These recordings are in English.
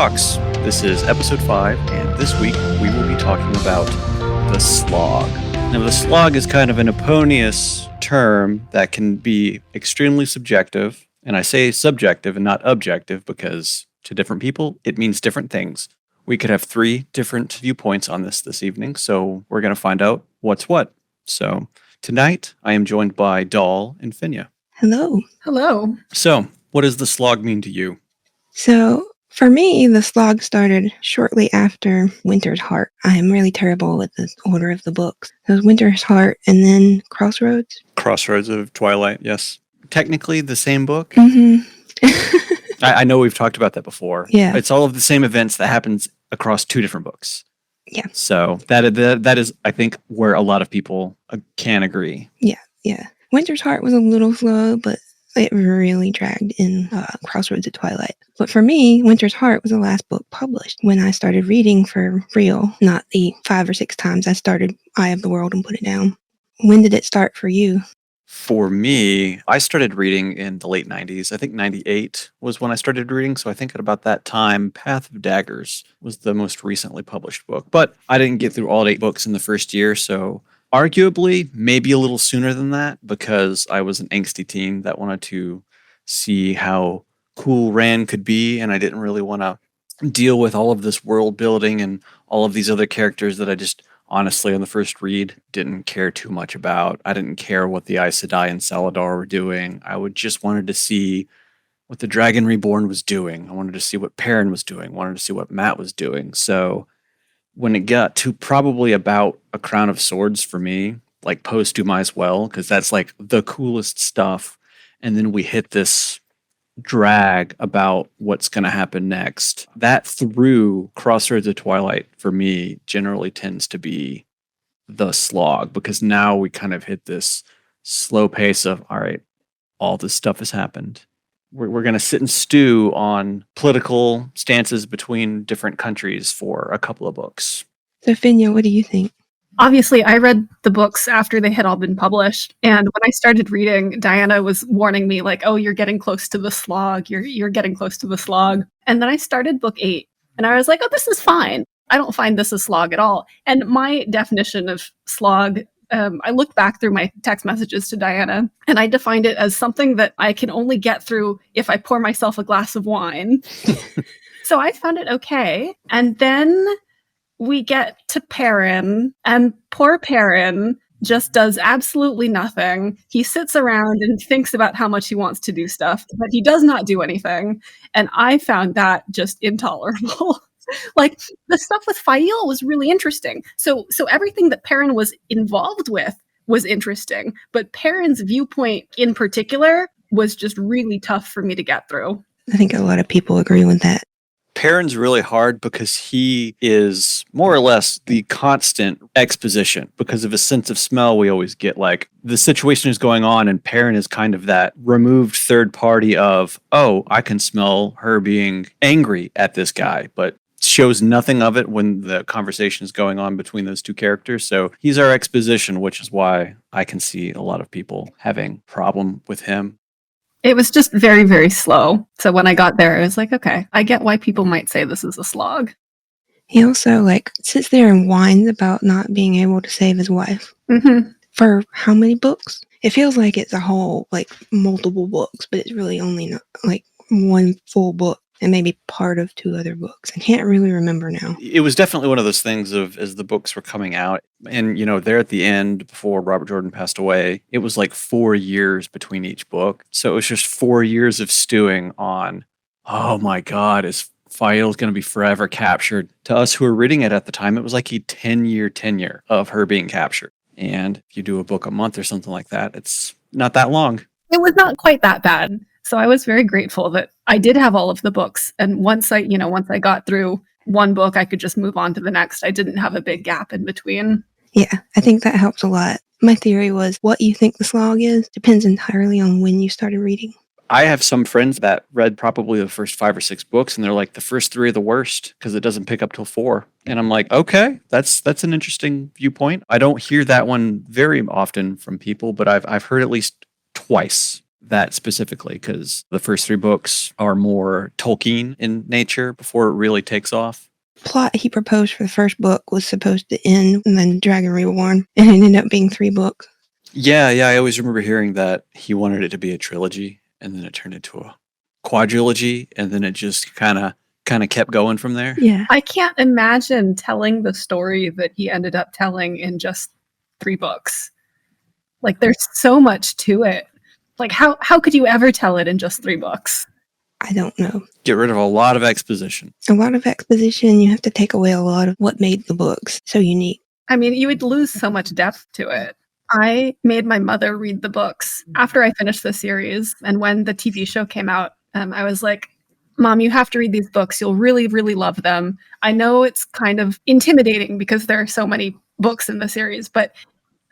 Talks. This is episode 5, and this week we will be talking about the Slog. Now, the Slog is kind of an oponious term that can be extremely subjective, and I say subjective and not objective because to different people, it means different things. We could have 3 different viewpoints on this evening, so we're going to find out what's what. So, tonight, I am joined by Doll and Fenya. Hello. Hello. So, what does the Slog mean to you? So, for me, the Slog started shortly after Winter's Heart. I am really terrible with the order of the books. It was Winter's Heart and then Crossroads. Crossroads of Twilight, yes. Technically the same book. Mm-hmm. I know we've talked about that before. Yeah. It's all of the same events that happens across 2 different books. Yeah. So that is, I think, where a lot of people can agree. Yeah. Winter's Heart was a little slow, but it really dragged in Crossroads of Twilight. But for me, Winter's Heart was the last book published when I started reading for real, not the 5 or 6 times I started Eye of the World and put it down. When did it start for you? For me, I started reading in the late 90s. I think 98 was when I started reading. So I think at about that time, Path of Daggers was the most recently published book. But I didn't get through all 8 books in the first year. So arguably, maybe a little sooner than that because I was an angsty teen that wanted to see how cool Rand could be. And I didn't really want to deal with all of this world building and all of these other characters that I just honestly, on the first read, didn't care too much about. I didn't care what the Aes Sedai and Saladar were doing. I would just wanted to see what the Dragon Reborn was doing. I wanted to see what Perrin was doing. I wanted to see what Matt was doing. So when it got to probably about A Crown of Swords for me, like post-Dumais Well, because that's like the coolest stuff. And then we hit this drag about what's going to happen next. That through Crossroads of Twilight for me generally tends to be the Slog because now we kind of hit this slow pace of, all right, all this stuff has happened. We're going to sit and stew on political stances between different countries for a couple of books. So, Fenya, what do you think? Obviously, I read the books after they had all been published. And when I started reading, Dianna was warning me like, oh, you're getting close to the Slog. You're getting close to the Slog. And then I started book 8 and I was like, oh, this is fine. I don't find this a slog at all. And my definition of slog, I looked back through my text messages to Dianna and I defined it as something that I can only get through if I pour myself a glass of wine. So I found it okay. And then we get to Perrin, and poor Perrin just does absolutely nothing. He sits around and thinks about how much he wants to do stuff, but he does not do anything. And I found that just intolerable. Like, the stuff with Fael was really interesting. So everything that Perrin was involved with was interesting, but Perrin's viewpoint in particular was just really tough for me to get through. I think a lot of people agree with that. Perrin's really hard because he is more or less the constant exposition. Because of his sense of smell, we always get like the situation is going on and Perrin is kind of that removed third party of, oh, I can smell her being angry at this guy, but shows nothing of it when the conversation is going on between those 2 characters. So he's our exposition, which is why I can see a lot of people having problem with him. It was just very, very slow. So when I got there, I was like, okay, I get why people might say this is a slog. He also sits there and whines about not being able to save his wife. Mm-hmm. For how many books? It feels like it's a whole, multiple books, but it's really only not, one full book and maybe part of 2 other books. I can't really remember now. It was definitely one of those things of as the books were coming out and, there at the end before Robert Jordan passed away, it was like 4 years between each book. So it was just 4 years of stewing on, oh my God, is Fael's going to be forever captured? To us who were reading it at the time, it was like a 10-year tenure of her being captured. And if you do a book a month or something like that, it's not that long. It was not quite that bad. So I was very grateful that I did have all of the books. And once I got through one book, I could just move on to the next. I didn't have a big gap in between. Yeah, I think that helps a lot. My theory was what you think the slog is depends entirely on when you started reading. I have some friends that read probably the first 5 or 6 books, and they're like, the first 3 are the worst because it doesn't pick up till 4. And I'm like, okay, that's an interesting viewpoint. I don't hear that one very often from people, but I've heard at least twice that specifically, because the first 3 books are more Tolkien in nature before it really takes off. Plot he proposed for the first book was supposed to end and then Dragon Reborn, and it ended up being 3 books. Yeah, I always remember hearing that he wanted it to be a trilogy, and then it turned into a quadrilogy, and then it just kind of kept going from there. Yeah. I can't imagine telling the story that he ended up telling in just 3 books. Like, there's so much to it. Like, how could you ever tell it in just 3 books? I don't know. Get rid of a lot of exposition. A lot of exposition, you have to take away a lot of what made the books so unique. I mean, you would lose so much depth to it. I made my mother read the books after I finished the series. And when the TV show came out, I was like, Mom, you have to read these books. You'll really, really love them. I know it's kind of intimidating because there are so many books in the series, but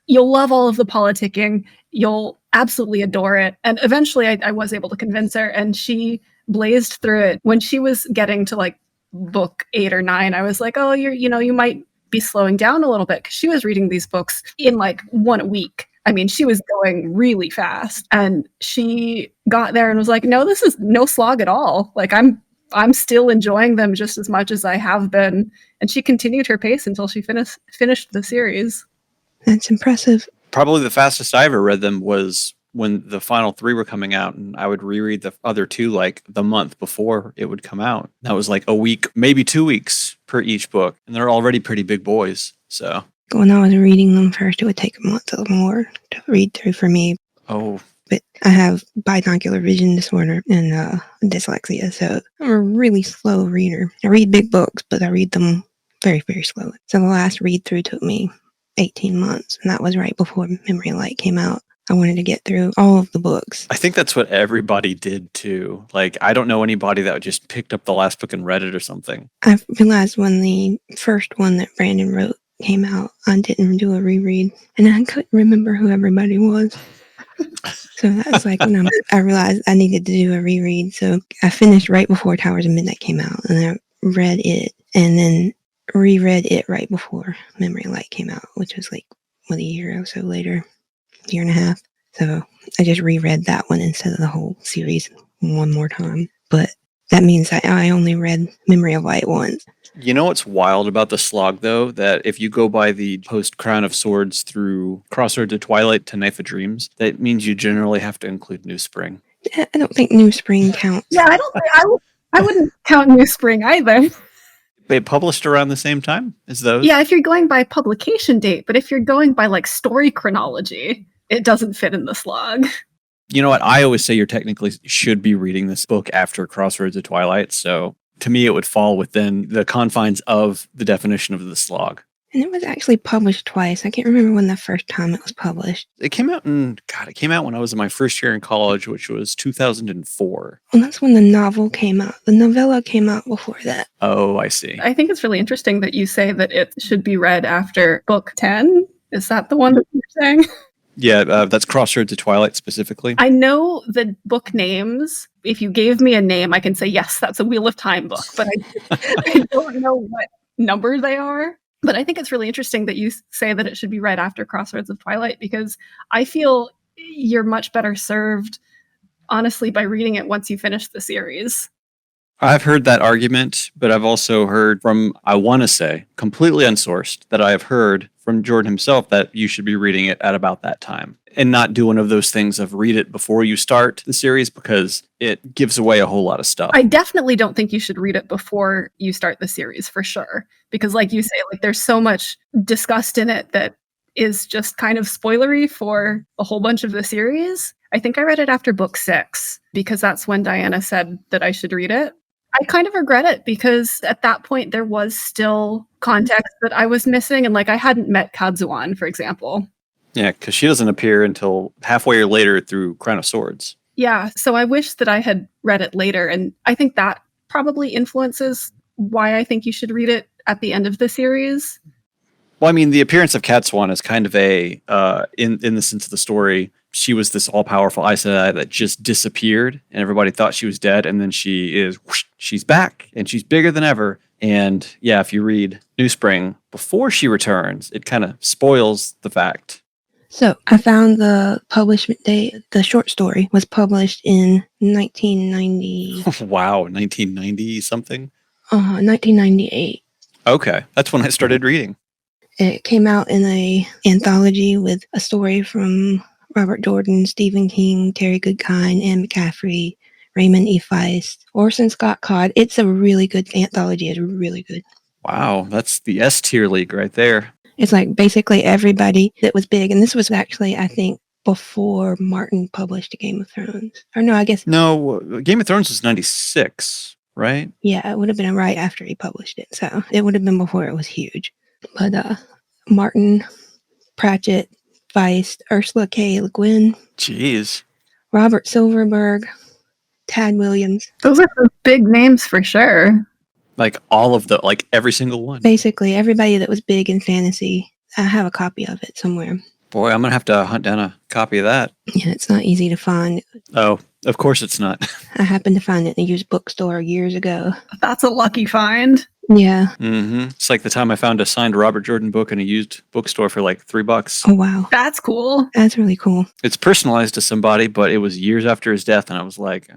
you'll love all of the politicking. You'll absolutely adore it. And eventually I was able to convince her, and she blazed through it. When she was getting to like book 8 or 9, I was like, oh, you might be slowing down a little bit, because she was reading these books in like 1 week. I mean, she was going really fast, and she got there and was like, no, this is no slog at all. Like, I'm still enjoying them just as much as I have been. And she continued her pace until she finished the series. That's impressive. Probably the fastest I ever read them was when the final 3 were coming out, and I would reread the other 2 like the month before it would come out. That was like a week, maybe 2 weeks per each book, and they're already pretty big boys. So When I was reading them first, it would take a month or more to read through for me. oh, But I have binocular vision disorder and dyslexia, so I'm a really slow reader. I read big books, but I read them very, very slowly. So the last read through took me 18 months, and that was right before Memory of Light came out. I wanted to get through all of the books. I think that's what everybody did too. Like, I don't know anybody that just picked up the last book and read it or something. I realized when the first one that Brandon wrote came out, I didn't do a reread, and I couldn't remember who everybody was. So that's like when I realized I needed to do a reread. So I finished right before Towers of Midnight came out, and I read it, and then reread it right before Memory of Light came out, which was like a year or so later, year and a half. So I just reread that one instead of the whole series one more time. But that means I only read Memory of Light once. You know what's wild about the slog, though? That if you go by the post Crown of Swords through Crossroads to Twilight to Knife of Dreams, that means you generally have to include New Spring. I don't think New Spring counts. Yeah, I wouldn't count New Spring either. They published around the same time as those? Yeah, if you're going by publication date, but if you're going by like story chronology, it doesn't fit in the slog. You know what? I always say you technically should be reading this book after Crossroads of Twilight, so to me it would fall within the confines of the definition of the slog. And it was actually published twice. I can't remember when the first time it was published. It came out when I was in my first year in college, which was 2004. Well, that's when the novel came out. The novella came out before that. Oh, I see. I think it's really interesting that you say that it should be read after book 10. Is that the one that you're saying? Yeah, that's Crossroads to Twilight specifically. I know the book names. If you gave me a name, I can say, yes, that's a Wheel of Time book, but I don't know what number they are. But I think it's really interesting that you say that it should be read after Crossroads of Twilight, because I feel you're much better served, honestly, by reading it once you finish the series. I've heard that argument, but I've also heard from, I want to say, completely unsourced, that I have heard from Jordan himself that you should be reading it at about that time and not do one of those things of read it before you start the series, because it gives away a whole lot of stuff. I definitely don't think you should read it before you start the series, for sure. Because like you say, like there's so much discussed in it that is just kind of spoilery for a whole bunch of the series. I think I read it after book 6 because that's when Dianna said that I should read it. I kind of regret it because at that point there was still context that I was missing, and like I hadn't met Kadzuan, for example. Yeah, because she doesn't appear until halfway or later through Crown of Swords. Yeah, so I wish that I had read it later, and I think that probably influences why I think you should read it at the end of the series. Well, I mean, the appearance of Kadzuan is kind of a, in the sense of the story, she was this all-powerful Aes Sedai that just disappeared, and everybody thought she was dead, and then she's back, and she's bigger than ever. And yeah, if you read New Spring before she returns, it kind of spoils the fact. So I found the publishment date. The short story was published in 1990, Wow, 1990 something? 1998. Okay, that's when I started reading. It came out in a anthology with a story from Robert Jordan, Stephen King, Terry Goodkind, Anne McCaffrey, Raymond E. Feist, Orson Scott Card. It's a really good anthology. It's really good. Wow, that's the S tier league right there. It's like basically everybody that was big. And this was actually, I think, before Martin published Game of Thrones. Or no, I guess, No, Game of Thrones was 96, right? yeah, it would have been right after he published it. So it would have been before it was huge. But Martin, Pratchett, Feist, Ursula K. Le Guin, Jeez. Robert Silverberg, Tad Williams. Those are some big names for sure. Like all of the, like every single one. Basically, everybody that was big in fantasy. I have a copy of it somewhere. Boy, I'm going to have to hunt down a copy of that. Yeah, it's not easy to find. Oh, of course it's not. I happened to find it in a used bookstore years ago. That's a lucky find. Yeah. It's like the time I found a signed Robert Jordan book in a used bookstore for like $3. Oh, wow. That's cool. That's really cool. It's personalized to somebody, but it was years after his death, and I was like,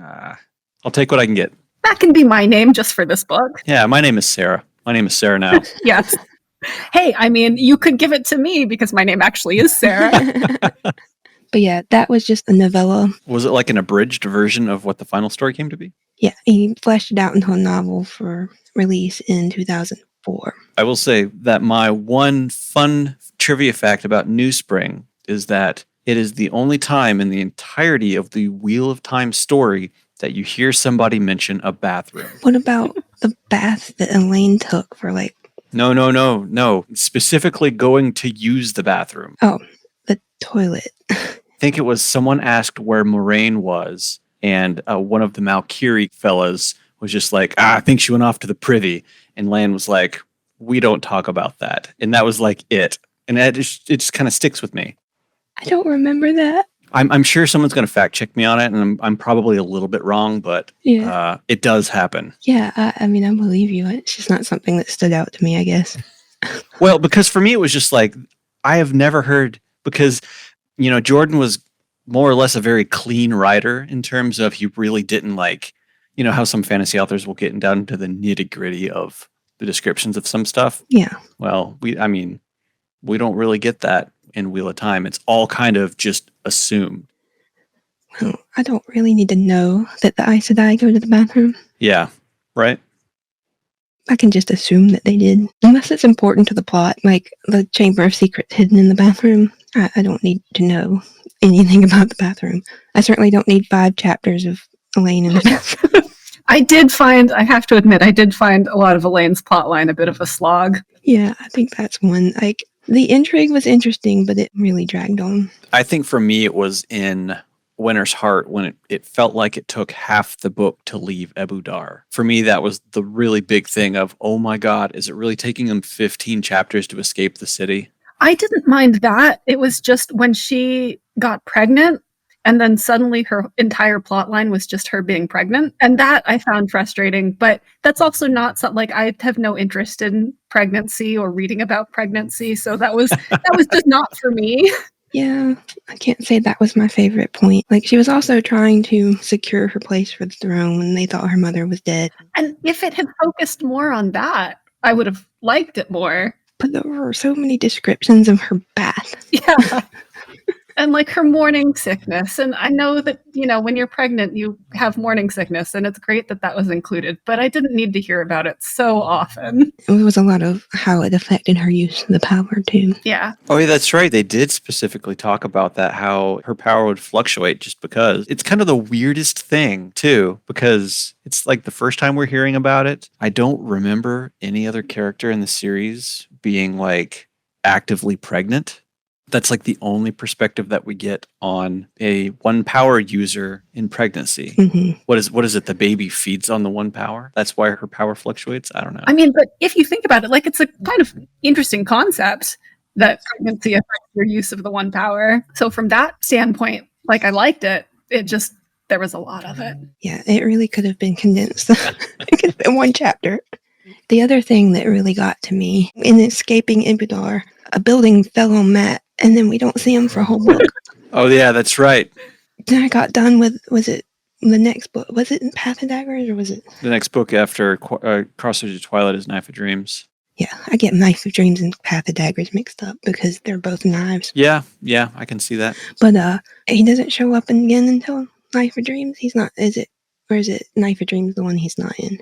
I'll take what I can get. That can be my name just for this book. Yeah, my name is Sarah. My name is Sarah now. Yes. Hey, I mean, you could give it to me because my name actually is Sarah. But yeah, that was just a novella. Was it like an abridged version of what the final story came to be? Yeah, he fleshed it out into a novel for release in 2004. I will say that my one fun trivia fact about New Spring is that it is the only time in the entirety of the Wheel of Time story that you hear somebody mention a bathroom. What about the bath that Elaine took for like... No. Specifically going to use the bathroom. Oh, the toilet. I think it was someone asked where Moraine was, and one of the Malkiri fellas was just like, I think she went off to the privy. And Lan was like, we don't talk about that. And that was like it. And it just kind of sticks with me. I don't remember that. I'm sure someone's going to fact check me on it, and I'm probably a little bit wrong, but it does happen. Yeah, I mean, I believe you. It's just not something that stood out to me, I guess. Well, because for me, it was just like, I have never heard, because, you know, Jordan was more or less a very clean writer in terms of he really didn't like, you know, how some fantasy authors will get down into the nitty gritty of the descriptions of some stuff. Yeah. Well, we don't really get that in Wheel of Time. It's all kind of just assumed. Well, I don't really need to know that the Aes Sedai go to the bathroom. Yeah, right? I can just assume that they did. Unless it's important to the plot, like the Chamber of Secrets hidden in the bathroom. I don't need to know anything about the bathroom. I certainly don't need 5 chapters of Elaine in the bathroom. I have to admit, I did find a lot of Elaine's plotline a bit of a slog. Yeah, I think that's one. Like, the intrigue was interesting, but it really dragged on. I think for me, it was in Winter's Heart when it felt like it took half the book to leave Ebu Dar. For me, that was the really big thing of, oh my God, is it really taking them 15 chapters to escape the city? I didn't mind that. It was just when she got pregnant, and then suddenly her entire plot line was just her being pregnant. And that I found frustrating. But that's also not something, like, I have no interest in pregnancy or reading about pregnancy. So that was just not for me. Yeah, I can't say that was my favorite point. Like, she was also trying to secure her place for the throne when they thought her mother was dead. And if it had focused more on that, I would have liked it more. But there were so many descriptions of her bath. Yeah. And like her morning sickness. And I know that, you know, when you're pregnant, you have morning sickness, and it's great that that was included, but I didn't need to hear about it so often. It was a lot of how it affected her use of the power, too. Yeah. Oh, yeah, that's right. They did specifically talk about that, how her power would fluctuate just because. It's kind of the weirdest thing, too, because it's like the first time we're hearing about it. I don't remember any other character in the series being like actively pregnant. That's like the only perspective that we get on a one power user in pregnancy. Mm-hmm. What is it? The baby feeds on the one power? That's why her power fluctuates? I don't know. I mean, but if you think about it, like, it's a kind of interesting concept that pregnancy affects your use of the one power. So from that standpoint, like, I liked it. It just, there was a lot of it. Yeah, it really could have been condensed in one chapter. The other thing that really got to me, in escaping Ibudar, a building fell on Matt and then we don't see him for a whole book. Oh yeah, that's right. Then I got done with, was it the next book? Was it Path of Daggers or was it? The next book after Crossroads of Twilight is Knife of Dreams. Yeah, I get Knife of Dreams and Path of Daggers mixed up because they're both knives. Yeah, I can see that. But he doesn't show up again until Knife of Dreams. He's not, is it? Or is it Knife of Dreams the one he's not in?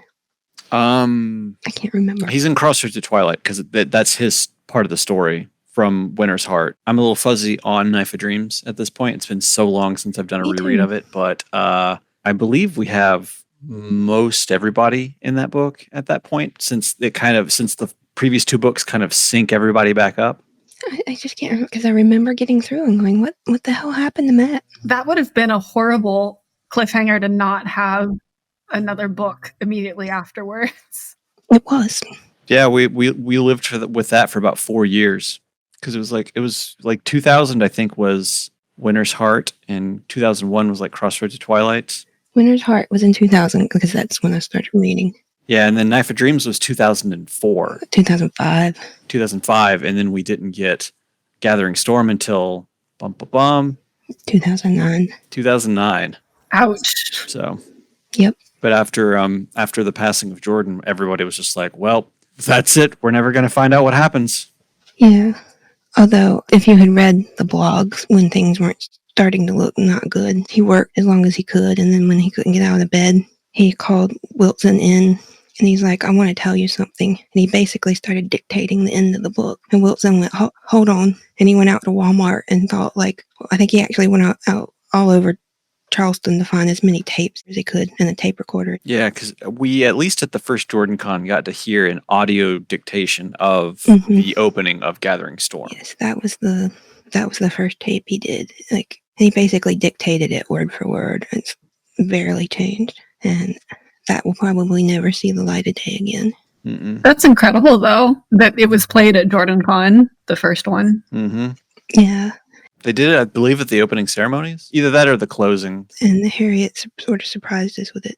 I can't remember. He's in Crossroads of Twilight because that's his part of the story from Winter's Heart. I'm a little fuzzy on Knife of Dreams at this point. It's been so long since I've done a reread of it, but I believe we have most everybody in that book at that point, since the previous two books kind of sync everybody back up. I just can't remember because I remember getting through and going, what the hell happened to Matt? That would have been a horrible cliffhanger to not have another book immediately afterwards. It was. Yeah, we lived with that for about 4 years because it was like 2000 I think was Winter's Heart and 2001 was like Crossroads of Twilight. Winter's Heart was in 2000 because that's when I started reading. Yeah, and then Knife of Dreams was 2004. 2005. 2005, and then we didn't get Gathering Storm until 2009. 2009. Ouch. So. Yep. But after the passing of Jordan, everybody was just like, well, that's it. We're never going to find out what happens. Yeah. Although, if you had read the blogs when things weren't starting to look not good, he worked as long as he could, and then when he couldn't get out of bed, he called Wilson in, and he's like, I want to tell you something. And he basically started dictating the end of the book. And Wilson went, hold on. And he went out to Walmart and thought, I think he actually went out all over Charleston to find as many tapes as he could and a tape recorder. Yeah, because we, at least at the first Jordan Con, got to hear an audio dictation of the opening of Gathering Storm. Yes, that was the first tape he did. He basically dictated it word for word. It's barely changed. And that will probably never see the light of day again. Mm-mm. That's incredible, though, that it was played at Jordan Con, the first one. Mm-hmm. Yeah. They did it, I believe, at the opening ceremonies. Either that or the closing. And Harriet sort of surprised us with it.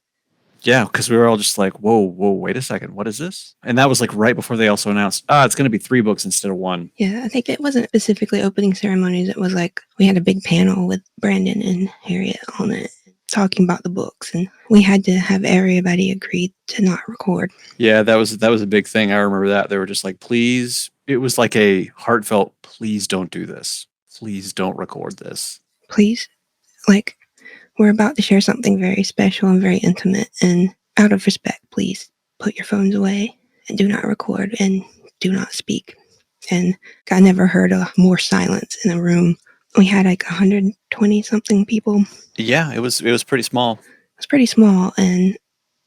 Yeah, because we were all just like, whoa, wait a second. What is this? And that was like right before they also announced, it's going to be 3 books instead of 1. Yeah, I think it wasn't specifically opening ceremonies. It was like we had a big panel with Brandon and Harriet on it, talking about the books, and we had to have everybody agree to not record. Yeah, that was a big thing. I remember that. They were just like, please. It was like a heartfelt, please don't do this. Please don't record this. Please. We're about to share something very special and very intimate, and out of respect, please put your phones away and do not record and do not speak. And I never heard more silence in a room. We had 120 something people. Yeah, it was pretty small. It was pretty small, and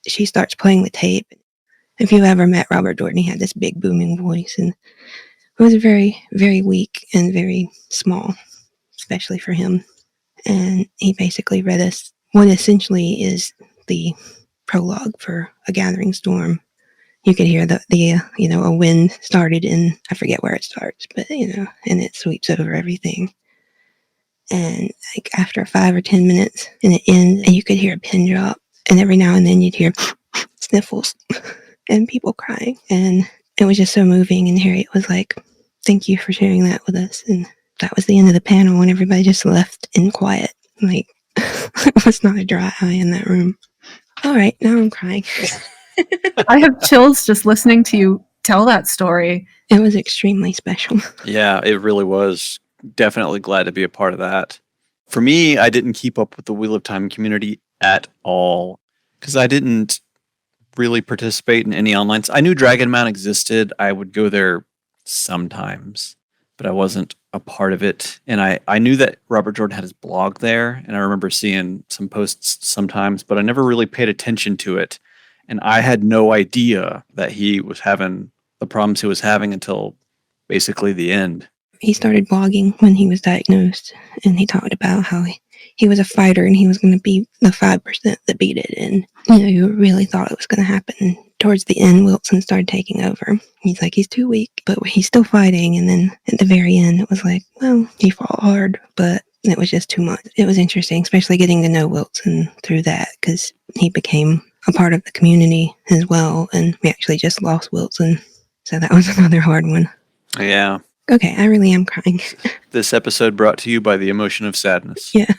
she starts playing the tape. If you ever met Robert Jordan, he had this big booming voice, and it was very, very weak and very small, especially for him. And he basically read us what essentially is the prologue for A Gathering Storm. You could hear a wind started in, I forget where it starts, but and it sweeps over everything. And after 5 or 10 minutes, and it ends, and you could hear a pin drop, and every now and then you'd hear sniffles and people crying, and it was just so moving. And Harriet was like, "Thank you for sharing that with us." And that was the end of the panel, and everybody just left in quiet. It was not a dry eye in that room. All right, now I'm crying. I have chills just listening to you tell that story. It was extremely special. Yeah, it really was. Definitely glad to be a part of that. For me, I didn't keep up with the Wheel of Time community at all because I didn't really participate in any online. I knew Dragon Mount existed. I would go there sometimes, but I wasn't a part of it. And I knew that Robert Jordan had his blog there, and I remember seeing some posts sometimes, but I never really paid attention to it. And I had no idea that he was having the problems he was having until basically the end. He started blogging when he was diagnosed, and he talked about how he was a fighter and he was going to be the 5% that beat it. And, you really thought it was going to happen. And towards the end, Wilson started taking over. He's like, he's too weak, but he's still fighting. And then at the very end, it was like, well, he fought hard, but it was just too much. It was interesting, especially getting to know Wilson through that, because he became a part of the community as well. And we actually just lost Wilson. So that was another hard one. Yeah. Okay, I really am crying. This episode brought to you by the emotion of sadness. Yeah.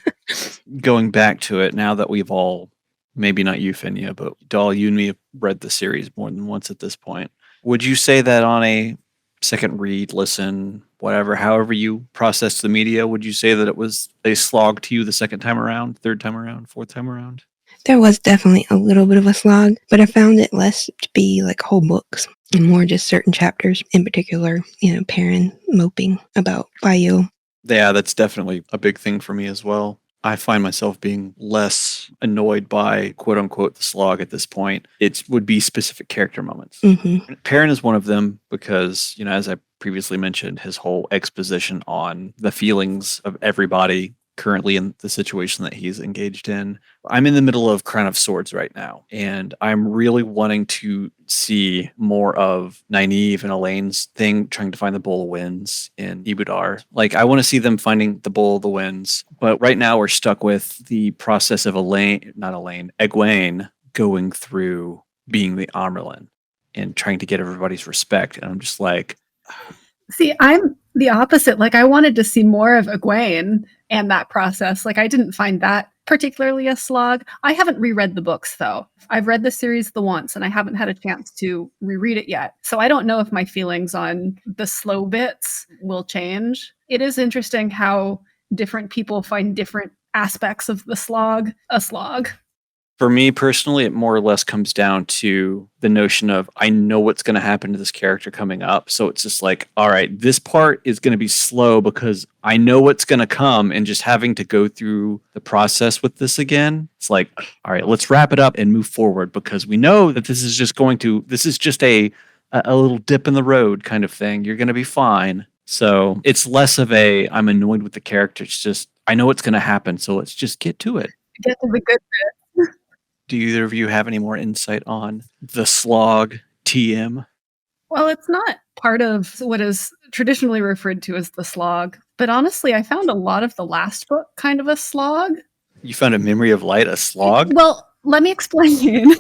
Going back to it, now that we've all, maybe not you, Fenya, but Doll, you and me have read the series more than once at this point. Would you say that on a second read, listen, whatever, however you process the media, would you say that it was a slog to you the second time around, third time around, fourth time around? There was definitely a little bit of a slog, but I found it less to be like whole books and more just certain chapters, in particular, Perrin moping about Bayou. Yeah, that's definitely a big thing for me as well. I find myself being less annoyed by quote unquote the slog at this point. It would be specific character moments. Mm-hmm. Perrin is one of them because, as I previously mentioned, his whole exposition on the feelings of everybody currently in the situation that he's engaged in. I'm in the middle of Crown of Swords right now, and I'm really wanting to see more of Nynaeve and Elaine's thing, trying to find the Bowl of Winds in Ibudar. Like, I want to see them finding the Bowl of the Winds, but right now we're stuck with the process of Egwene going through being the Amerlin and trying to get everybody's respect, and I'm just like... See, I'm the opposite. Like, I wanted to see more of Egwene and that process. Like, I didn't find that particularly a slog. I haven't reread the books, though. I've read the series the once, and I haven't had a chance to reread it yet. So I don't know if my feelings on the slow bits will change. It is interesting how different people find different aspects of the slog a slog. For me personally, it more or less comes down to the notion of I know what's going to happen to this character coming up. So it's just like, all right, this part is going to be slow because I know what's going to come, and just having to go through the process with this again. It's like, all right, let's wrap it up and move forward because we know that this is just a little dip in the road kind of thing. You're going to be fine. So it's less of a I'm annoyed with the character. It's just I know what's going to happen. So let's just get to it. Get to the good bit. Do either of you have any more insight on the slog TM? Well, it's not part of what is traditionally referred to as the slog, but honestly, I found a lot of the last book kind of a slog. You found A Memory of Light a slog? Well, let me explain.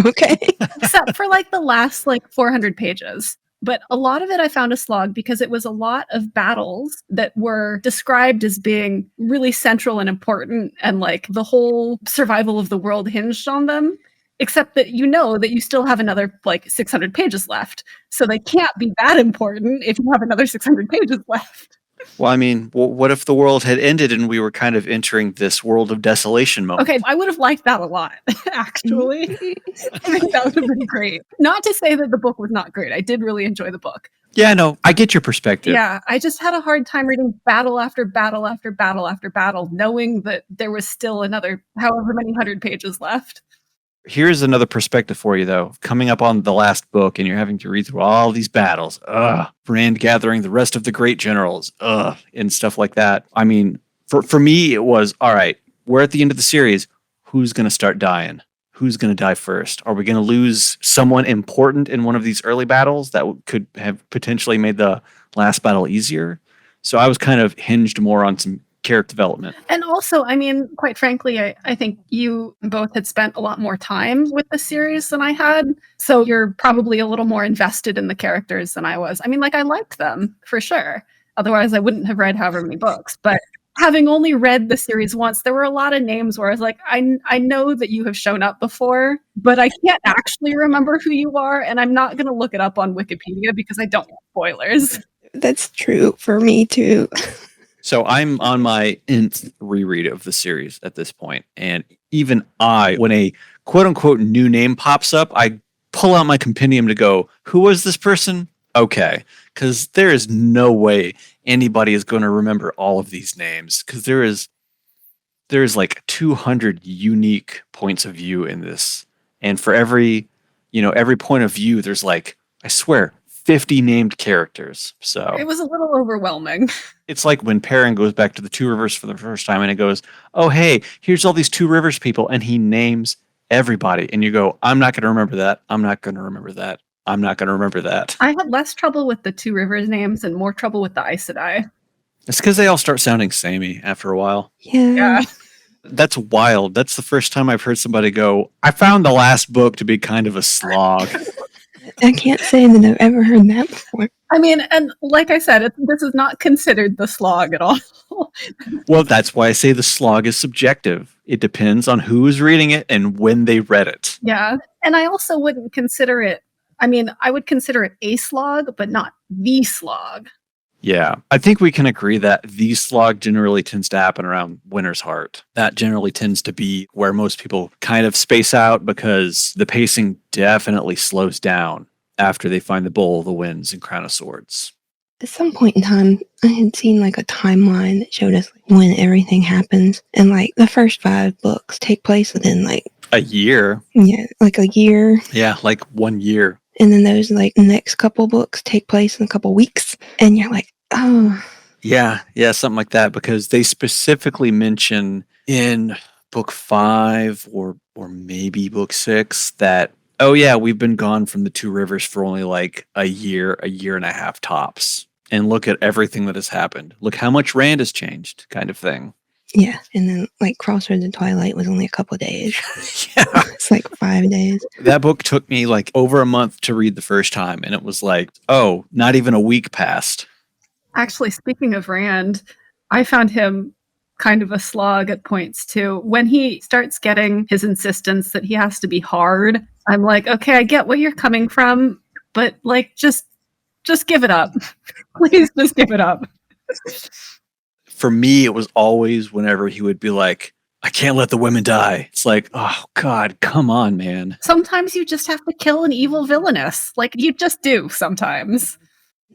Okay. Except for the last 400 pages. But a lot of it I found a slog because it was a lot of battles that were described as being really central and important, and the whole survival of the world hinged on them, except that that you still have another 600 pages left. So they can't be that important if you have another 600 pages left. Well, I mean, what if the world had ended and we were kind of entering this world of desolation moment? Okay, I would have liked that a lot, actually. I think that would have been great. Not to say that the book was not great. I did really enjoy the book. Yeah, no, I get your perspective. Yeah, I just had a hard time reading battle after battle after battle after battle, knowing that there was still another however many 100 pages left. Here's another perspective for you, though. Coming up on the last book, and you're having to read through all these battles. Brand gathering the rest of the great generals. And stuff like that. I mean, for me, it was, all right, we're at the end of the series. Who's going to start dying? Who's going to die first? Are we going to lose someone important in one of these early battles that could have potentially made the last battle easier? So I was kind of hinged more on some character development. And also, I mean, quite frankly, I think you both had spent a lot more time with the series than I had. So you're probably a little more invested in the characters than I was. I mean, I liked them for sure. Otherwise, I wouldn't have read however many books. But having only read the series once, there were a lot of names where I was like, I know that you have shown up before, but I can't actually remember who you are. And I'm not going to look it up on Wikipedia because I don't want spoilers. That's true for me, too. So I'm on my nth reread of the series at this point, and even when a quote-unquote new name pops up, I pull out my compendium to go, who was this person? Okay, because there is no way anybody is going to remember all of these names, because there is 200 unique points of view in this, and for every point of view, there's I swear, 50 named characters. So it was a little overwhelming. It's like when Perrin goes back to the Two Rivers for the first time and it goes, oh, hey, here's all these Two Rivers people. And he names everybody. And you go, I'm not going to remember that. I'm not going to remember that. I'm not going to remember that. I had less trouble with the Two Rivers names and more trouble with the Aes Sedai. It's because they all start sounding samey after a while. Yeah. That's wild. That's the first time I've heard somebody go, I found the last book to be kind of a slog. I can't say that I've ever heard that before. I mean, and like I said, this is not considered the slog at all. Well, that's why I say the slog is subjective. It depends on who is reading it and when they read it. Yeah. And I also wouldn't consider it, I mean, I would consider it a slog, but not the slog. Yeah, I think we can agree that the slog generally tends to happen around Winter's Heart. That generally tends to be where most people kind of space out because the pacing definitely slows down after they find the Bowl of the Winds and Crown of Swords. At some point in time, I had seen like a timeline that showed us when everything happens. And like the first 5 books take place within like a year. Yeah, like a year. Yeah, like 1 year. And then those like next couple books take place in a couple weeks. And you're like, oh. Yeah, something like that. Because they specifically mention in book 5 or maybe book 6 that, oh yeah, we've been gone from the 2 rivers for only like a year and a half tops. And look at everything that has happened. Look how much Rand has changed, kind of thing. Yeah, and then like Crossroads of Twilight was only a couple of days. Yeah. It's like 5 days. That book took me like over a month to read the first time, and it was like, oh, not even a week passed. Actually, speaking of Rand, I found him kind of a slog at points too. When he starts getting his insistence that he has to be hard, I'm like, okay, I get where you're coming from, but like just give it up. Please just give it up. For me, it was always whenever he would be like, I can't let the women die. It's like, oh, God, come on, man. Sometimes you just have to kill an evil villainess. Like, you just do sometimes.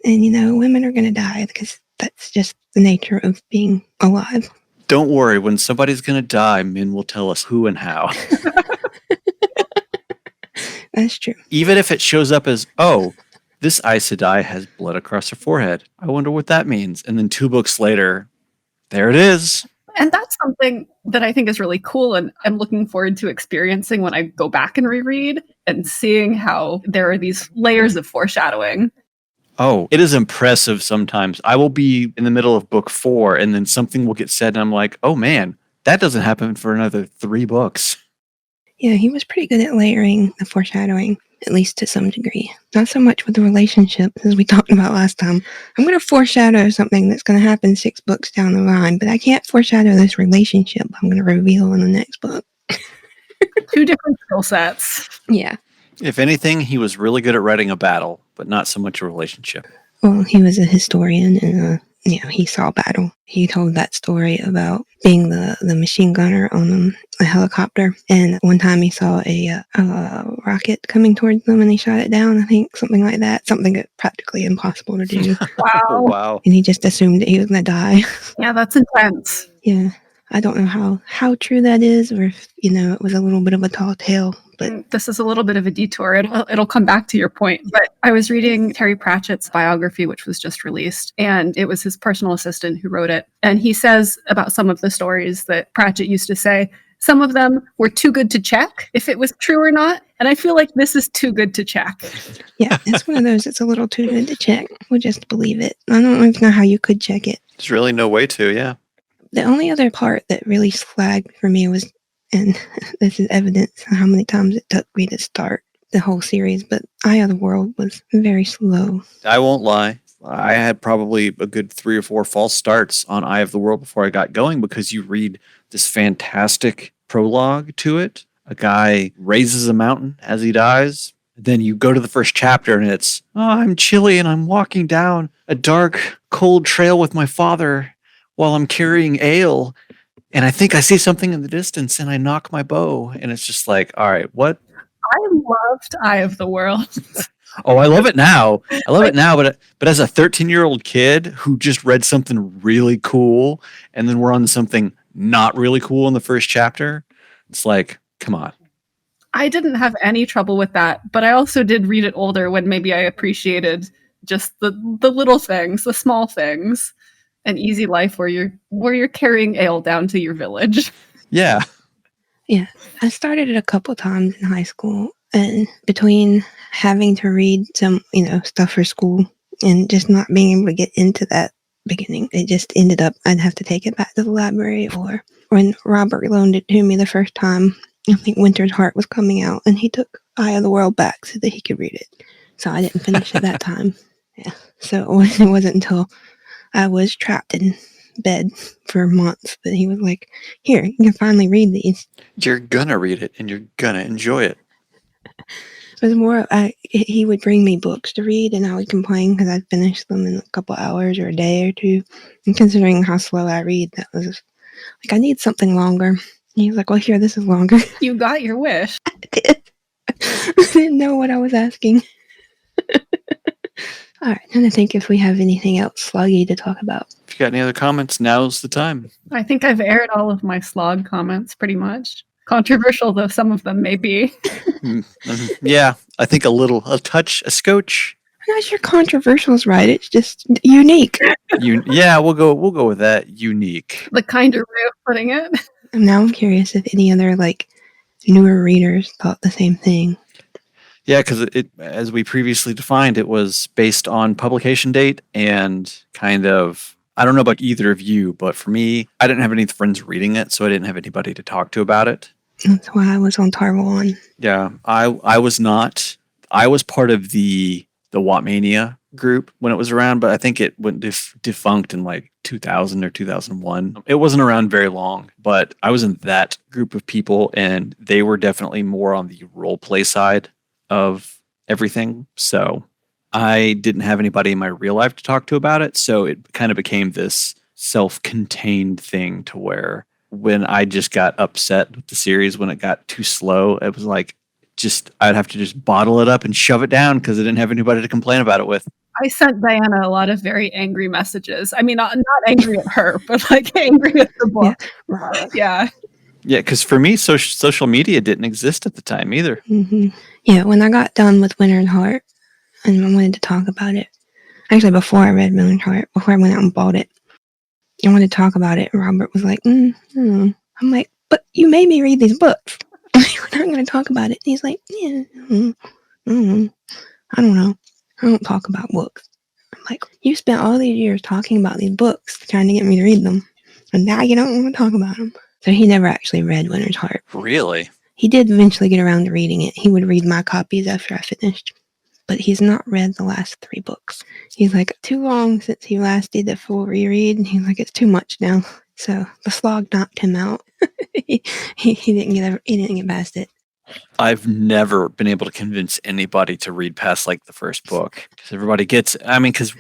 And, you know, women are going to die because that's just the nature of being alive. Don't worry. When somebody's going to die, men will tell us who and how. That's true. Even if it shows up as, oh, this Aes Sedai has blood across her forehead. I wonder what that means. And then 2 books later, there it is. And that's something that I think is really cool, and I'm looking forward to experiencing when I go back and reread and seeing how there are these layers of foreshadowing. Oh, it is impressive sometimes. I will be in the middle of book 4 and then something will get said and I'm like, oh man, that doesn't happen for another 3 books. Yeah, he was pretty good at layering the foreshadowing, at least to some degree. Not so much with the relationship, as we talked about last time. I'm going to foreshadow something that's going to happen 6 books down the line, but I can't foreshadow this relationship I'm going to reveal in the next book. 2 different skill sets. Yeah. If anything, he was really good at writing a battle, but not so much a relationship. Well, he was a historian and he saw battle. He told that story about being the machine gunner on a helicopter. And one time he saw a rocket coming towards them and he shot it down. I think something like that. Something that's practically impossible to do. Wow. Wow. And he just assumed that he was going to die. Yeah, that's intense. Yeah. I don't know how true that is, or if, it was a little bit of a tall tale. But this is a little bit of a detour. It'll come back to your point. But I was reading Terry Pratchett's biography, which was just released, and it was his personal assistant who wrote it. And he says about some of the stories that Pratchett used to say, some of them were too good to check if it was true or not. And I feel like this is too good to check. Yeah, it's one of those, it's a little too good to check. We'll just believe it. I don't even know how you could check it. There's really no way to, yeah. The only other part that really flagged for me was, and this is evidence of how many times it took me to start the whole series, but Eye of the World was very slow. I won't lie. I had probably a good 3 or 4 false starts on Eye of the World before I got going, because you read this fantastic prologue to it. A guy raises a mountain as he dies. Then you go to the first chapter and it's, oh, I'm chilly and I'm walking down a dark, cold trail with my father while I'm carrying ale. And I think I see something in the distance and I knock my bow. And it's just like, all right, what? I loved Eye of the World. Oh, I love it now. I love it now. But as a 13-year-old kid who just read something really cool and then we're on something not really cool in the first chapter, it's like, come on. I didn't have any trouble with that, but I also did read it older when maybe I appreciated just the little things, the small things. An easy life where you're carrying ale down to your village. Yeah. Yeah. I started it a couple times in high school, and between having to read some, stuff for school and just not being able to get into that beginning, it just ended up I'd have to take it back to the library, or when Robert loaned it to me the first time, I think Winter's Heart was coming out and he took Eye of the World back so that he could read it. So I didn't finish at that time. Yeah. So it wasn't until I was trapped in bed for months that he was like, here, you can finally read these. You're gonna read it and you're gonna enjoy it. It was more, he would bring me books to read and I would complain because I'd finish them in a couple hours or a day or two. And considering how slow I read, that was like, I need something longer. And he was like, well, here, this is longer. You got your wish. I did. I didn't know what I was asking. All right, and I think if we have anything else sluggy to talk about. If you got any other comments, now's the time. I think I've aired all of my slog comments pretty much. Controversial though some of them may be. Yeah, I think a touch, a scotch. I'm not sure controversial is right. It's just unique. Yeah, we'll go with that. Unique. The kinder way of putting it. And now I'm curious if any other like newer readers thought the same thing. Yeah, because it, as we previously defined, it was based on publication date and kind of, I don't know about either of you, but for me, I didn't have any friends reading it, so I didn't have anybody to talk to about it. That's why I was on Tarvalon. Yeah, I was not. I was part of the Watmania group when it was around, but I think it went defunct in like 2000 or 2001. It wasn't around very long, but I was in that group of people, and they were definitely more on the role play side of everything. So I didn't have anybody in my real life to talk to about it. So it kind of became this self-contained thing to where when I just got upset with the series, when it got too slow, it was like, I'd have to just bottle it up and shove it down because I didn't have anybody to complain about it with. I sent Dianna a lot of very angry messages. I mean, not angry at her, but like angry at the book. Yeah. Yeah, because for me, social media didn't exist at the time either. Mm-hmm. Yeah, when I got done with Winter's Heart, and I wanted to talk about it. Actually, before I read Winter's Heart, before I went out and bought it, I wanted to talk about it. Robert was like, I'm like, but you made me read these books. We're not going to talk about it. And he's like, yeah, I don't know. I don't talk about books. I'm like, you spent all these years talking about these books, trying to get me to read them, and now you don't want to talk about them. So he never actually read Winter's Heart. Really? He did eventually get around to reading it. He would read my copies after I finished. But he's not read the last 3 books. He's like, too long since he last did the full reread. And he's like, it's too much now. So the slog knocked him out. he didn't get past it. I've never been able to convince anybody to read past like the first book. Because everybody gets, because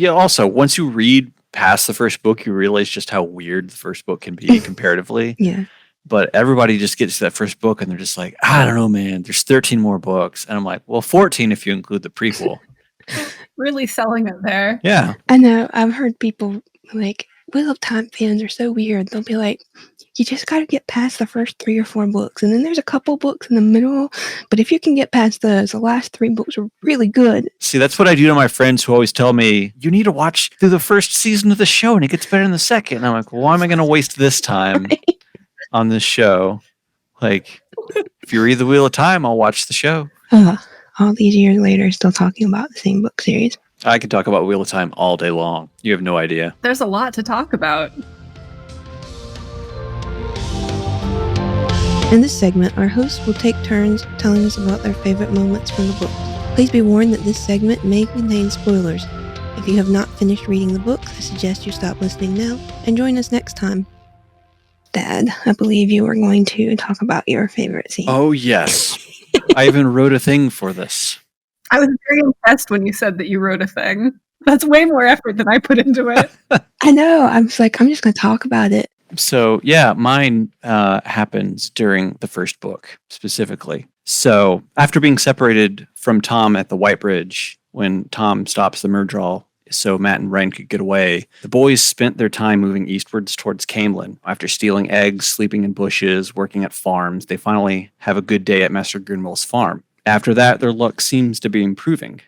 also once you read past the first book, you realize just how weird the first book can be comparatively. Yeah. But everybody just gets to that first book and they're just like, I don't know, man, there's 13 more books. And I'm like, well, 14 if you include the prequel. Really selling it there. Yeah. I know. I've heard people like, Wheel of Time fans are so weird. They'll be like, you just got to get past the first 3 or 4 books. And then there's a couple books in the middle. But if you can get past those, the last 3 books are really good. See, that's what I do to my friends who always tell me, you need to watch through the first season of the show and it gets better in the second. And I'm like, well, why am I going to waste this time on this show? Like, if you read the Wheel of Time, I'll watch the show. All these years later, still talking about the same book series. I could talk about Wheel of Time all day long. You have no idea. There's a lot to talk about. In this segment, our hosts will take turns telling us about their favorite moments from the book. Please be warned that this segment may contain spoilers. If you have not finished reading the book, I suggest you stop listening now and join us next time. Dad, I believe you were going to talk about your favorite scene. Oh, yes. I even wrote a thing for this. I was very impressed when you said that you wrote a thing. That's way more effort than I put into it. I know. I was like, I'm just going to talk about it. So, yeah, mine happens during the first book, specifically. So, after being separated from Tom at the White Bridge, when Tom stops the Murdral so Matt and Ren could get away, the boys spent their time moving eastwards towards Camelin. After stealing eggs, sleeping in bushes, working at farms, they finally have a good day at Master Grinwell's farm. After that, their luck seems to be improving.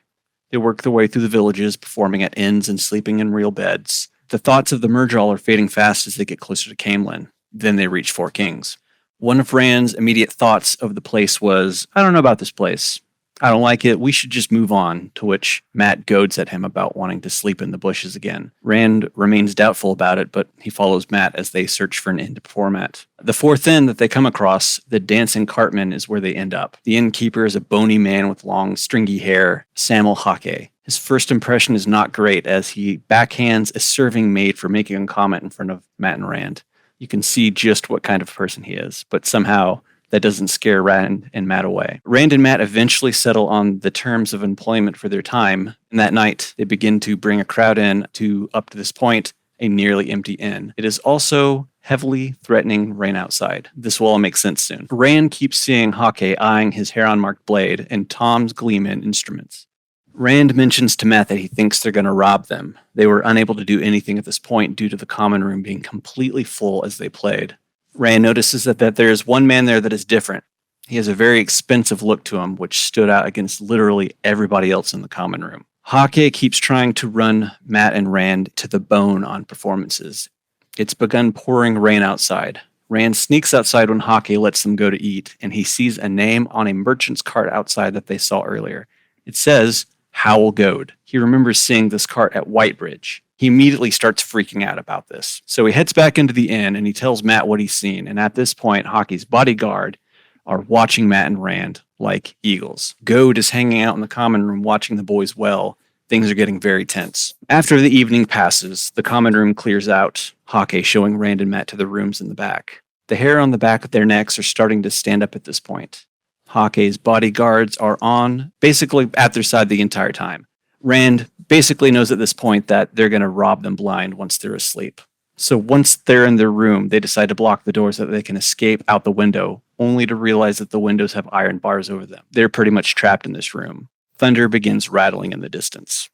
They work their way through the villages, performing at inns and sleeping in real beds. The thoughts of the Murdral are fading fast as they get closer to Camelin. Then they reach Four Kings. One of Rand's immediate thoughts of the place was, I don't know about this place. I don't like it. We should just move on, to which Matt goads at him about wanting to sleep in the bushes again. Rand remains doubtful about it, but he follows Matt as they search for an inn to perform at. The fourth inn that they come across, the Dancing Cartman, is where they end up. The innkeeper is a bony man with long, stringy hair, Samuel Hake. His first impression is not great as he backhands a serving maid for making a comment in front of Matt and Rand. You can see just what kind of person he is, but somehow that doesn't scare Rand and Matt away. Rand and Matt eventually settle on the terms of employment for their time, and that night they begin to bring a crowd in to, up to this point, a nearly empty inn. It is also heavily threatening rain outside. This will all make sense soon. Rand keeps seeing Hake eyeing his heron-marked blade and Tom's Gleeman instruments. Rand mentions to Matt that he thinks they're going to rob them. They were unable to do anything at this point due to the common room being completely full as they played. Rand notices that there is one man there that is different. He has a very expensive look to him, which stood out against literally everybody else in the common room. Hake keeps trying to run Matt and Rand to the bone on performances. It's begun pouring rain outside. Rand sneaks outside when Hake lets them go to eat, and he sees a name on a merchant's cart outside that they saw earlier. It says, Howl Goad. He remembers seeing this cart at Whitebridge. He immediately starts freaking out about this. So he heads back into the inn and he tells Matt what he's seen. And at this point, Hake's bodyguard are watching Matt and Rand like eagles. Goad is hanging out in the common room watching the boys well. Things are getting very tense. After the evening passes, the common room clears out, Hake showing Rand and Matt to the rooms in the back. The hair on the back of their necks are starting to stand up at this point. Hake's bodyguards are on, basically at their side the entire time. Rand basically knows at this point that they're going to rob them blind once they're asleep. So once they're in their room, they decide to block the doors so that they can escape out the window, only to realize that the windows have iron bars over them. They're pretty much trapped in this room. Thunder begins rattling in the distance.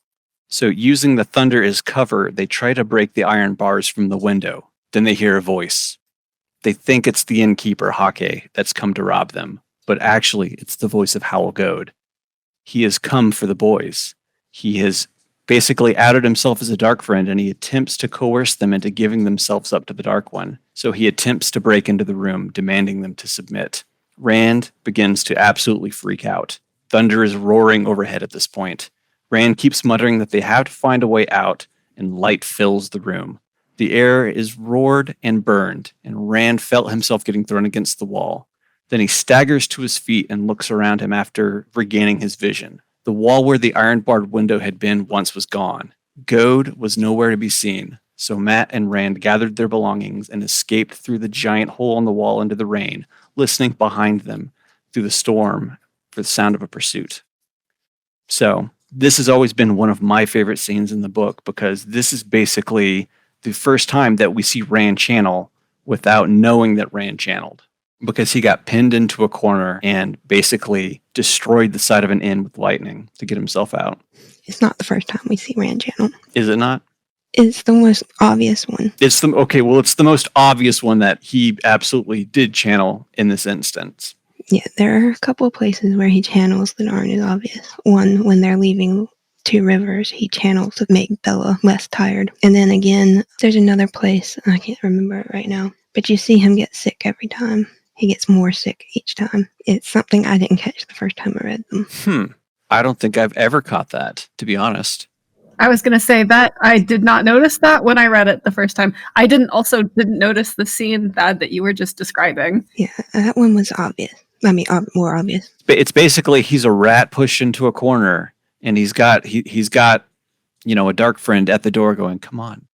So using the thunder as cover, they try to break the iron bars from the window. Then they hear a voice. They think it's the innkeeper, Hake, that's come to rob them, but actually it's the voice of Howl Goad. He has come for the boys. He has basically outed himself as a Dark Friend, and he attempts to coerce them into giving themselves up to the Dark One. So he attempts to break into the room, demanding them to submit. Rand begins to absolutely freak out. Thunder is roaring overhead at this point. Rand keeps muttering that they have to find a way out, and light fills the room. The air is roared and burned, and Rand felt himself getting thrown against the wall. Then he staggers to his feet and looks around him after regaining his vision. The wall where the iron-barred window had been once was gone. Goad was nowhere to be seen, so Matt and Rand gathered their belongings and escaped through the giant hole in the wall into the rain, listening behind them through the storm for the sound of a pursuit. So, this has always been one of my favorite scenes in the book because this is basically the first time that we see Rand channel without knowing that Rand channeled. Because he got pinned into a corner and basically destroyed the side of an inn with lightning to get himself out. It's not the first time we see Rand channel. Is it not? It's the most obvious one. It's the most obvious one that he absolutely did channel in this instance. Yeah, there are a couple of places where he channels that aren't as obvious. One, when they're leaving Two Rivers, he channels to make Bella less tired. And then again, there's another place, I can't remember it right now, but you see him get sick every time. He gets more sick each time. It's something I didn't catch the first time I read them. I don't think I've ever caught that, to be honest. I was going to say that I did not notice that when I read it the first time. I didn't notice the scene that you were just describing. Yeah, that one was obvious. I mean, more obvious. It's basically he's a rat pushed into a corner, and he's got a Dark Friend at the door going, "Come on,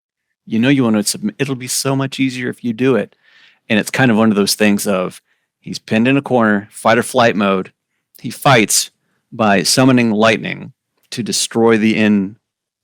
you want to submit. It'll be so much easier if you do it." And it's kind of one of those things of he's pinned in a corner, fight or flight mode. He fights by summoning lightning to destroy the inn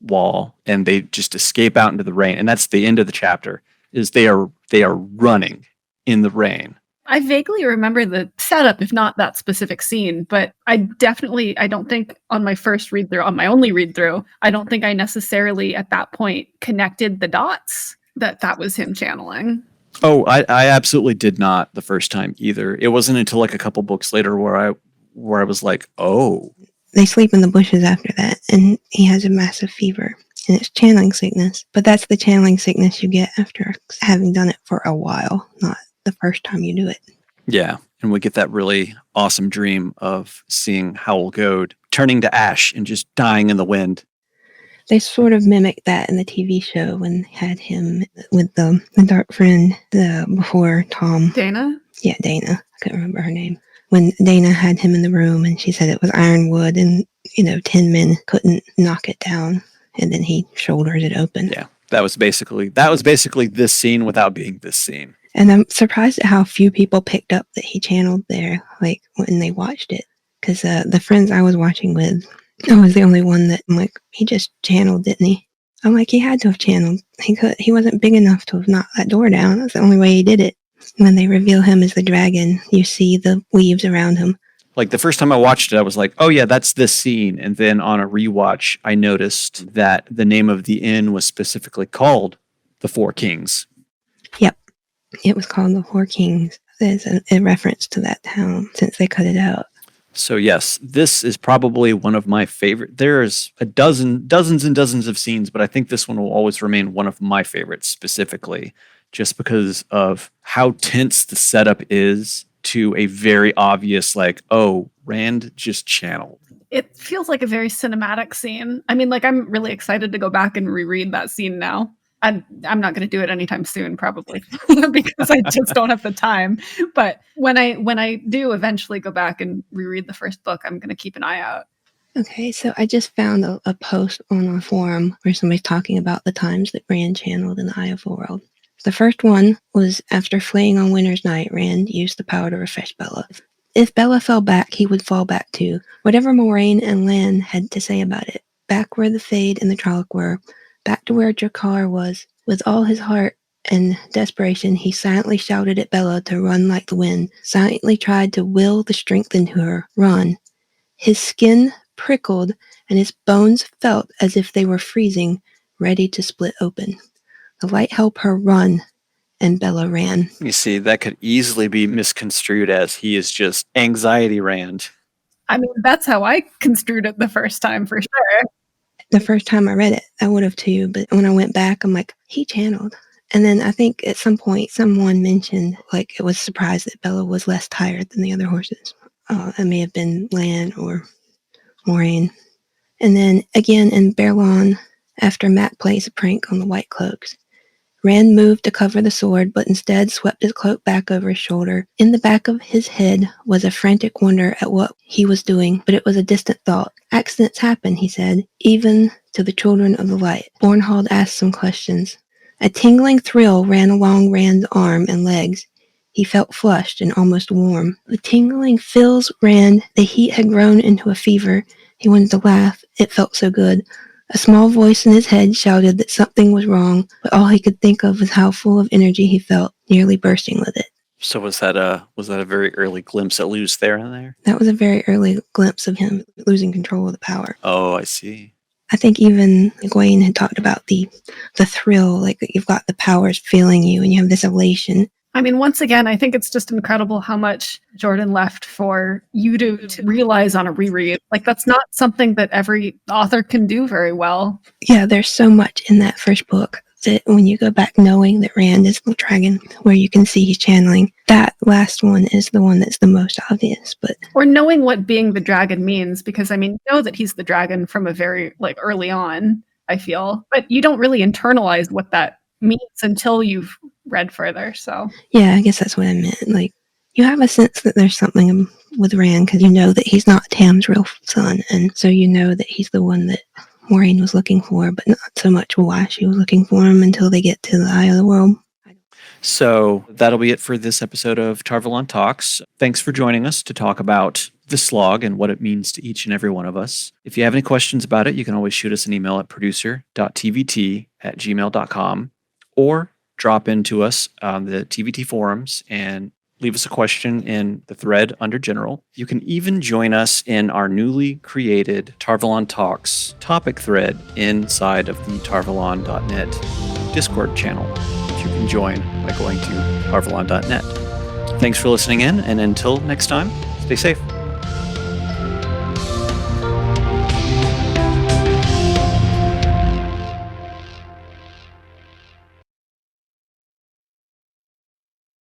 wall, and they just escape out into the rain. And that's the end of the chapter, is they are running in the rain. I vaguely remember the setup, if not that specific scene, but I don't think on my first read through, on my only read through, I don't think I necessarily at that point connected the dots that was him channeling. Oh, I absolutely did not the first time either. It wasn't until like a couple books later where I was like, oh. They sleep in the bushes after that, and he has a massive fever, and it's channeling sickness. But that's the channeling sickness you get after having done it for a while, not the first time you do it. Yeah. And we get that really awesome dream of seeing Howl Goad turning to ash and just dying in the wind. They sort of mimicked that in the TV show when they had him with the dark friend before Tom. Dana? Yeah, Dana. I couldn't remember her name. When Dana had him in the room and she said it was ironwood and, 10 men couldn't knock it down. And then he shoulders it open. Yeah, that was basically this scene without being this scene. And I'm surprised at how few people picked up that he channeled there, like when they watched it. Because the friends I was watching with, I was the only one that I'm like, he just channeled, didn't he? I'm like, he had to have channeled. He wasn't big enough to have knocked that door down. That's the only way he did it. When they reveal him as the dragon, you see the weaves around him. Like the first time I watched it, I was like, oh yeah, that's this scene. And then on a rewatch, I noticed that the name of the inn was specifically called the Four Kings. Yep. It was called the Four Kings. There's a reference to that town since they cut it out. So yes, this is probably one of my favorite. There's dozens and dozens of scenes, but I think this one will always remain one of my favorites specifically, just because of how tense the setup is to a very obvious, like, oh, Rand just channeled. It feels like a very cinematic scene. I mean, like, I'm really excited to go back and reread that scene now. I'm not going to do it anytime soon, probably, because I just don't have the time. But when I do eventually go back and reread the first book, I'm going to keep an eye out. Okay, so I just found a post on a forum where somebody's talking about the times that Rand channeled in the Eye of the World. The first one was after fleeing on Winter's Night, Rand used the power to refresh Bella. If Bella fell back, he would fall back too. Whatever Moraine and Lan had to say about it. Back where the Fade and the Trolloc were. Back to where Drakkar was. With all his heart and desperation, he silently shouted at Bella to run like the wind, silently tried to will the strength into her. Run. His skin prickled, and his bones felt as if they were freezing, ready to split open. The light helped her run, and Bella ran. You see, that could easily be misconstrued as he is just anxiety Rand. I mean, that's how I construed it the first time, for sure. The first time I read it, I would have too, but when I went back, I'm like, he channeled. And then I think at some point, someone mentioned, like, it was surprised that Bella was less tired than the other horses. It may have been Lan or Moraine. And then again in Bear Lawn, after Matt plays a prank on the White Cloaks, Rand moved to cover the sword, but instead swept his cloak back over his shoulder. In the back of his head was a frantic wonder at what he was doing, but it was a distant thought. Accidents happen, he said, even to the children of the light. Bornhald asked some questions. A tingling thrill ran along Rand's arm and legs. He felt flushed and almost warm. The tingling fills Rand. The heat had grown into a fever. He wanted to laugh. It felt so good. A small voice in his head shouted that something was wrong, but all he could think of was how full of energy he felt, nearly bursting with it. So was that a very early glimpse at Luce there and there? That was a very early glimpse of him losing control of the power. Oh, I see. I think even Egwene had talked about the thrill, like that you've got the powers filling you and you have this elation. I mean, once again, I think it's just incredible how much Jordan left for you to realize on a reread. Like, that's not something that every author can do very well. Yeah, there's so much in that first book that when you go back knowing that Rand is the dragon, where you can see he's channeling, that last one is the one that's the most obvious. Or knowing what being the dragon means, because, I mean, you know that he's the dragon from a very, like, early on, I feel. But you don't really internalize what that means until you've read further. So yeah, I guess that's what I meant. Like, you have a sense that there's something with Rand because you know that he's not Tam's real son, and so you know that he's the one that Moraine was looking for, but not so much why she was looking for him until they get to the Eye of the World. So that'll be it for this episode of Tarvalon Talks. Thanks for joining us to talk about the Slog and what it means to each and every one of us. If you have any questions about it, you can always shoot us an email at producer.tvt@gmail.com or drop into us on the TVT forums and leave us a question in the thread under General. You can even join us in our newly created Tarvalon Talks topic thread inside of the tarvalon.net Discord channel, which you can join by going to tarvalon.net. Thanks for listening in, and until next time, stay safe.